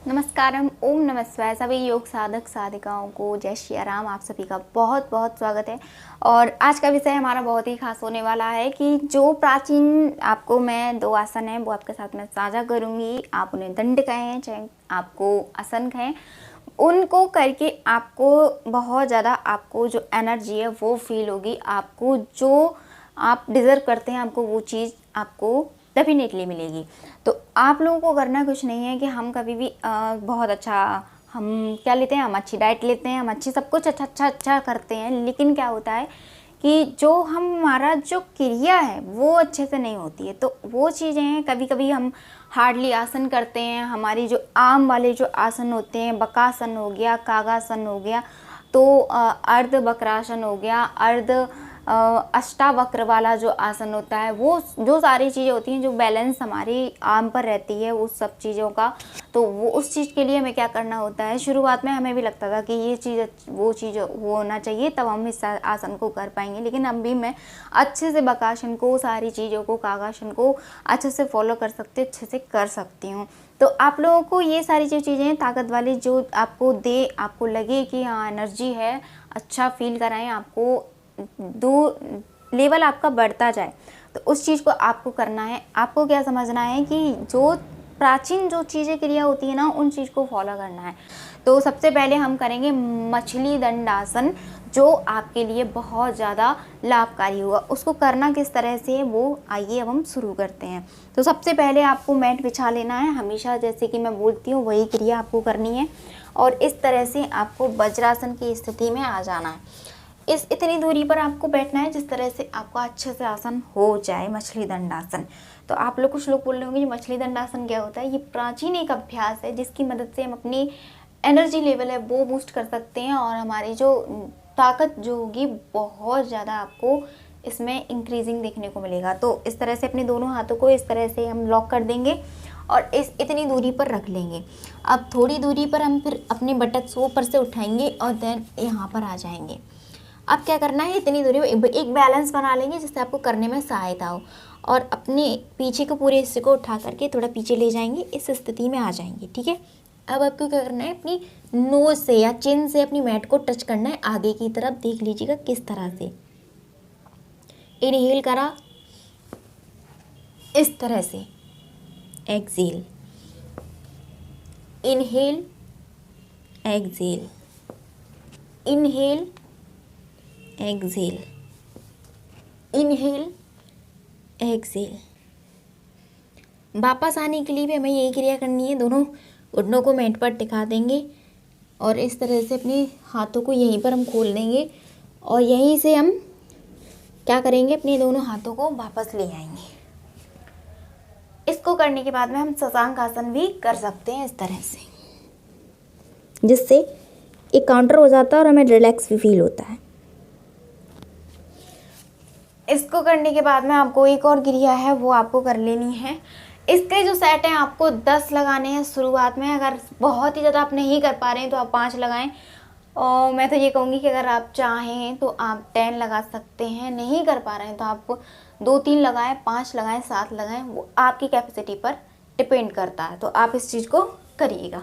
नमस्कारम, ओम नमः शिवाय। सभी योग साधक साधिकाओं को जय श्री राम। आप सभी का बहुत बहुत स्वागत है। और आज का विषय हमारा बहुत ही खास होने वाला है कि जो प्राचीन आपको मैं 2 आसन हैं वो आपके साथ में साझा करूंगी। आप उन्हें दंड कहें चाहे आपको आसन कहें, उनको करके आपको बहुत ज़्यादा आपको जो एनर्जी है वो फील होगी। आपको जो आप डिज़र्व करते हैं आपको वो चीज़ आपको डेफिनेटली मिलेगी। तो आप लोगों को करना कुछ नहीं है कि हम कभी भी बहुत अच्छा हम क्या लेते हैं, हम अच्छी डाइट लेते हैं, हम अच्छी सब कुछ अच्छा करते हैं, लेकिन क्या होता है कि जो हमारा जो क्रिया है वो अच्छे से नहीं होती है। तो वो चीज़ें हैं, कभी कभी हम हार्डली आसन करते हैं। हमारी जो आम वाले जो आसन होते हैं, बकासन हो गया, कागासन हो गया, तो अर्ध वक्रासन हो गया, अर्ध अष्टावक्र वाला जो आसन होता है, वो जो सारी चीज़ें होती हैं जो बैलेंस हमारी आर्म पर रहती है उस सब चीज़ों का, तो वो उस चीज़ के लिए हमें क्या करना होता है। शुरुआत में हमें भी लगता था कि ये चीज़ वो चीज़ वो होना चाहिए तब हम इस आसन को कर पाएंगे, लेकिन अब भी मैं अच्छे से बकासन को, सारी चीज़ों को, कागासन को अच्छे से फॉलो कर सकती, अच्छे से कर सकती हूँ। तो आप लोगों को ये सारी जो चीज़ें ताकत वाली जो आपको दे, आपको लगे कि हाँ एनर्जी है, अच्छा फील कराएं, आपको दो लेवल आपका बढ़ता जाए, तो उस चीज़ को आपको करना है। आपको क्या समझना है कि जो प्राचीन जो चीज़ें क्रिया होती है ना, उन चीज़ को फॉलो करना है। तो सबसे पहले हम करेंगे मछली दंडासन, जो आपके लिए बहुत ज़्यादा लाभकारी होगा। उसको करना किस तरह से वो आइए अब हम शुरू करते हैं। तो सबसे पहले आपको मैट बिछा लेना है। हमेशा जैसे कि मैं बोलती हूँ वही क्रिया आपको करनी है, और इस तरह से आपको वज्रासन की स्थिति में आ जाना है। इतनी दूरी पर आपको बैठना है जिस तरह से आपका अच्छे से आसन हो जाए, मछली दंडासन। तो आप लोग कुछ लोग बोल रहे होंगे ये मछली दंडासन क्या होता है। ये प्राचीन एक अभ्यास है जिसकी मदद से हम अपनी एनर्जी लेवल है वो बूस्ट कर सकते हैं, और हमारी जो ताकत जो होगी बहुत ज़्यादा आपको इसमें इंक्रीजिंग देखने को मिलेगा। तो इस तरह से अपने दोनों हाथों को इस तरह से हम लॉक कर देंगे और इतनी दूरी पर रख लेंगे। अब थोड़ी दूरी पर हम फिर अपने बटक्स को ऊपर से उठाएंगे और देन यहाँ पर आ जाएंगे। अब क्या करना है, इतनी दूरी में एक बैलेंस बना लेंगे जिससे आपको करने में सहायता हो, और अपने पीछे के पूरे हिस्से को उठा करके थोड़ा पीछे ले जाएंगे, इस स्थिति में आ जाएंगे। ठीक है, अब आपको क्या करना है, अपनी नोज से या चिन से अपनी मैट को टच करना है आगे की तरफ। देख लीजिएगा किस तरह से। इनहेल करा इस तरह से, exhale, inhale, exhale, inhale, exhale, inhale, exhale. वापस आने के लिए भी हमें यही क्रिया करनी है। दोनों घुटनों को मैट पर टिका देंगे और इस तरह से अपने हाथों को यहीं पर हम खोल देंगे, और यहीं से हम क्या करेंगे, अपने दोनों हाथों को वापस ले आएंगे। इसको करने के बाद में हम शशांक आसन भी कर सकते हैं इस तरह से, जिससे एक काउंटर हो जाता है और हमें रिलैक्स भी फील होता है। इसको करने के बाद में आपको एक और क्रिया है वो आपको कर लेनी है। इसके जो सेट हैं आपको 10 लगाने हैं शुरुआत में। अगर बहुत ही ज़्यादा आप नहीं कर पा रहे हैं तो आप 5 लगाएं, और मैं तो ये कहूँगी कि अगर आप चाहें तो आप 10 लगा सकते हैं। नहीं कर पा रहे हैं तो आप 2-3 लगाएं, 5 लगाएं, 7 लगाएं, वो आपकी कैपेसिटी पर डिपेंड करता है। तो आप इस चीज़ को करिएगा।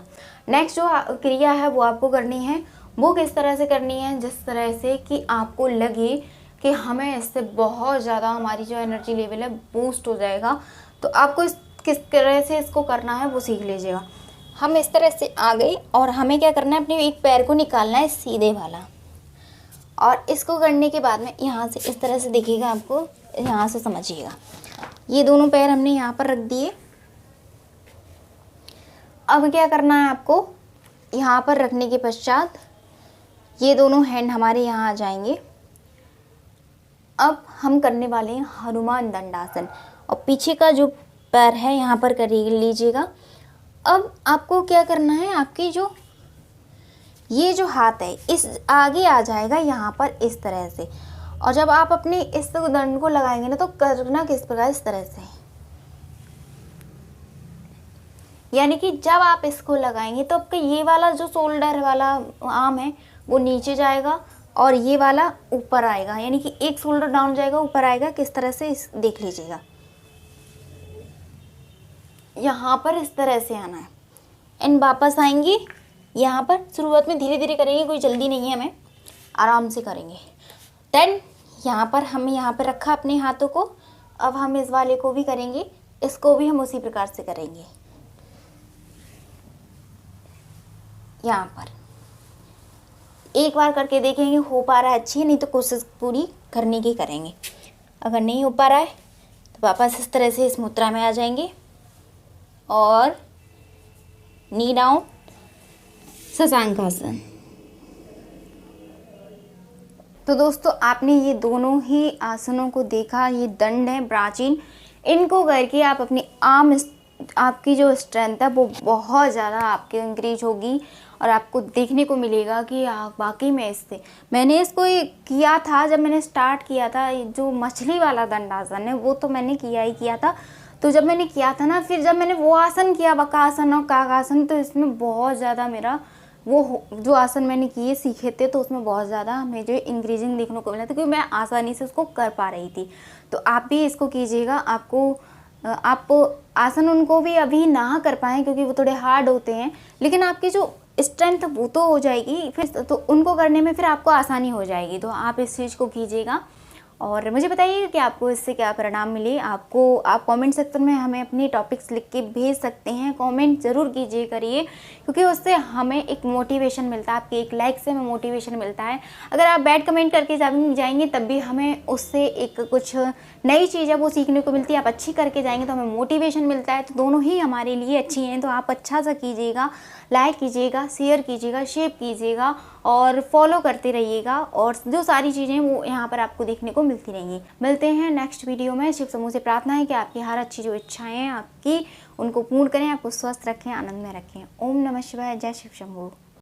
नेक्स्ट जो क्रिया है वो आपको करनी है, वो किस तरह से करनी है, जिस तरह से कि आपको लगे कि हमें इससे बहुत ज़्यादा हमारी जो एनर्जी लेवल है बूस्ट हो जाएगा। तो आपको किस तरह से इसको करना है वो सीख लीजिएगा। हम इस तरह से आ गए और हमें क्या करना है, अपने एक पैर को निकालना है सीधे वाला, और इसको करने के बाद में यहाँ से इस तरह से दिखेगा आपको, यहाँ से समझिएगा। ये दोनों पैर हमने यहाँ पर रख दिए। अब क्या करना है आपको, यहाँ पर रखने के पश्चात ये दोनों हैंड हमारे यहाँ आ जाएंगे। अब हम करने वाले हैं हनुमान दंडासन, और पीछे का जो पैर है यहाँ पर कर लीजिएगा। अब आपको क्या करना है, आपकी जो ये जो हाथ है इस आगे आ जाएगा यहाँ पर इस तरह से, और जब आप अपने इस दंड को लगाएंगे ना तो करना किस प्रकार, इस तरह से। यानी कि जब आप इसको लगाएंगे तो आपका ये वाला जो शोल्डर वाला आर्म है वो नीचे जाएगा और ये वाला ऊपर आएगा, यानी कि एक शोल्डर डाउन जाएगा, ऊपर आएगा। किस तरह से, इस देख लीजिएगा, यहाँ पर इस तरह से आना है। एंड वापस आएंगे यहाँ पर। शुरुआत में धीरे धीरे करेंगे, कोई जल्दी नहीं है, हमें आराम से करेंगे। देन यहाँ पर हम यहाँ पर रखा अपने हाथों को। अब हम इस वाले को भी करेंगे, इसको भी हम उसी प्रकार से करेंगे। यहाँ पर एक बार करके देखेंगे हो पा रहा है अच्छी है, नहीं तो कोशिश पूरी करने की करेंगे। अगर नहीं हो पा रहा है तो वापस इस तरह से इस मुद्रा में आ जाएंगे और नी डाउन, शशांक आसन। तो दोस्तों आपने ये दोनों ही आसनों को देखा। ये दंड है प्राचीन, इनको करके आप अपनी आपकी जो स्ट्रेंथ है वो बहुत ज़्यादा आपके इंक्रीज होगी और आपको देखने को मिलेगा कि वाकई में इससे मैंने इसको किया था। जब मैंने स्टार्ट किया था जो मछली वाला दंडासन है वो तो मैंने किया ही किया था। तो जब मैंने किया था ना, फिर जब मैंने वो आसन किया वक्रासन और काकासन, तो इसमें बहुत ज़्यादा मेरा वो जो आसन मैंने किए सीखे थे तो उसमें बहुत ज़्यादा हमें जो इंक्रीजिंग देखने को मिला था, क्योंकि मैं आसानी से उसको कर पा रही थी। तो आप भी इसको कीजिएगा। आप आसन उनको भी अभी ना कर पाएँ क्योंकि वो थोड़े हार्ड होते हैं, लेकिन आपकी जो स्ट्रेंथ वो तो हो जाएगी, फिर तो उनको करने में फिर आपको आसानी हो जाएगी। तो आप इस चीज़ को कीजिएगा और मुझे बताइए कि आपको इससे क्या परिणाम मिले। आप कमेंट सेक्शन में हमें अपनी टॉपिक्स लिख के भेज सकते हैं। कमेंट ज़रूर कीजिए करिए, क्योंकि उससे हमें एक मोटिवेशन मिलता है। आपके एक लाइक से हमें मोटिवेशन मिलता है। अगर आप बैड कमेंट करके जाएंगे तब भी हमें उससे एक कुछ नई चीज़ है वो सीखने को मिलती है। आप अच्छी करके जाएंगे तो हमें मोटिवेशन मिलता है। तो दोनों ही हमारे लिए अच्छी हैं। तो आप अच्छा सा कीजिएगा, लाइक कीजिएगा, शेयर कीजिएगा, शेयर कीजिएगा और फॉलो करते रहिएगा। और जो सारी चीज़ें वो यहाँ पर आपको देखने को मिलती रहेंगी। मिलते हैं नेक्स्ट वीडियो में। शिव समूह से प्रार्थना है कि आपकी हर अच्छी जो इच्छाएं हैं आपकी उनको पूर्ण करें, आपको स्वस्थ रखें, आनंद में रखें। ओम नमः शिवाय। जय शिव शंभू।